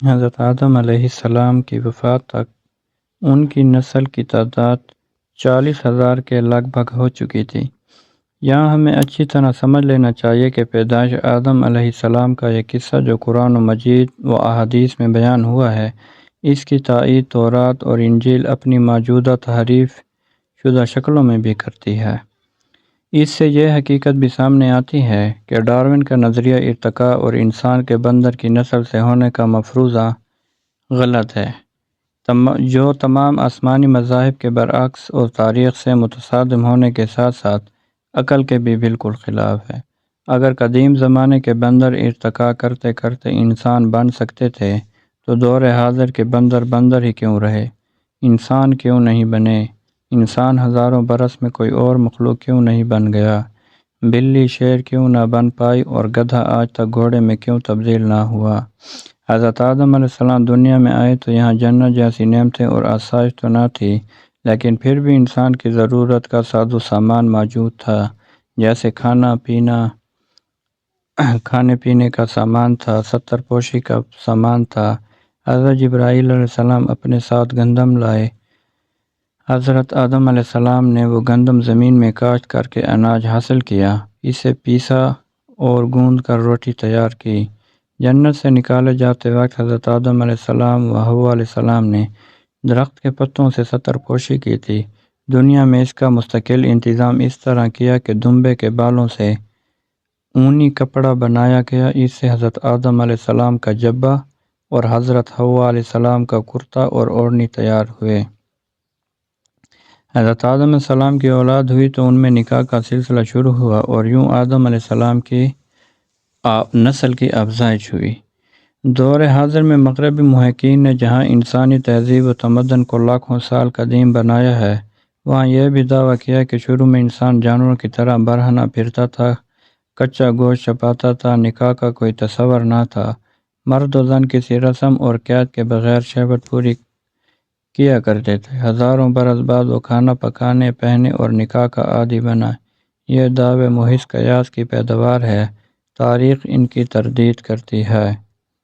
حضرت آدم علیہ السلام کی وفات تک ان کی نسل کی تعداد 40,000 کے لگ بھگ ہو چکی تھی۔ یہاں ہمیں اچھی طرح سمجھ لینا چاہیے کہ پیدائش آدم علیہ السلام کا یہ قصہ جو قرآن مجید و احادیث میں بیان ہوا ہے، اس کی تائید تورات اور انجیل اپنی موجودہ تحریف شدہ شکلوں میں بھی کرتی ہے۔ اس سے یہ حقیقت بھی سامنے آتی ہے کہ ڈارون کا نظریہ ارتقاء اور انسان کے بندر کی نسل سے ہونے کا مفروضہ غلط ہے، جو تمام آسمانی مذاہب کے برعکس اور تاریخ سے متصادم ہونے کے ساتھ ساتھ عقل کے بھی بالکل خلاف ہے۔ اگر قدیم زمانے کے بندر ارتقاء کرتے کرتے انسان بن سکتے تھے تو دور حاضر کے بندر بندر ہی کیوں رہے، انسان کیوں نہیں بنے؟ انسان ہزاروں برس میں کوئی اور مخلوق کیوں نہیں بن گیا؟ بلی شیر کیوں نہ بن پائی اور گدھا آج تک گھوڑے میں کیوں تبدیل نہ ہوا؟ حضرت آدم علیہ السلام دنیا میں آئے تو یہاں جنت جیسی نعمتیں اور آسائش تو نہ تھی، لیکن پھر بھی انسان کی ضرورت کا ساز و سامان موجود تھا، جیسے کھانے پینے کا سامان تھا، ستر پوشی کا سامان تھا۔ حضرت جبرائیل علیہ السلام اپنے ساتھ گندم لائے۔ حضرت آدم علیہ السلام نے وہ گندم زمین میں کاشت کر کے اناج حاصل کیا، اسے پیسا اور گوندھ کر روٹی تیار کی۔ جنت سے نکالے جاتے وقت حضرت آدم علیہ السلام و حوا علیہ السلام نے درخت کے پتوں سے ستر پوشی کی تھی۔ دنیا میں اس کا مستقل انتظام اس طرح کیا کہ دمبے کے بالوں سے اونی کپڑا بنایا گیا، اس سے حضرت آدم علیہ السلام کا جبہ اور حضرت حوا علیہ السلام کا کرتا اور اوڑھنی تیار ہوئے۔ حضرت آدم علیہ السلام کی اولاد ہوئی تو ان میں نکاح کا سلسلہ شروع ہوا اور یوں آدم علیہ السلام کی نسل کی افزائش ہوئی۔ دور حاضر میں مغربی محققین نے جہاں انسانی تہذیب و تمدن کو لاکھوں سال قدیم بنایا ہے، وہاں یہ بھی دعویٰ کیا کہ شروع میں انسان جانوروں کی طرح برہنہ پھرتا تھا، کچا گوشت چباتا تھا، نکاح کا کوئی تصور نہ تھا، مرد و زن کسی رسم اور قید کے بغیر شہوت پوری کیا کرتے تھے، ہزاروں برس بعد وہ کھانا پکانے، پہنے اور نکاح کا عادی بنا۔ یہ دعوے محض قیاس کی پیداوار ہے، تاریخ ان کی تردید کرتی ہے۔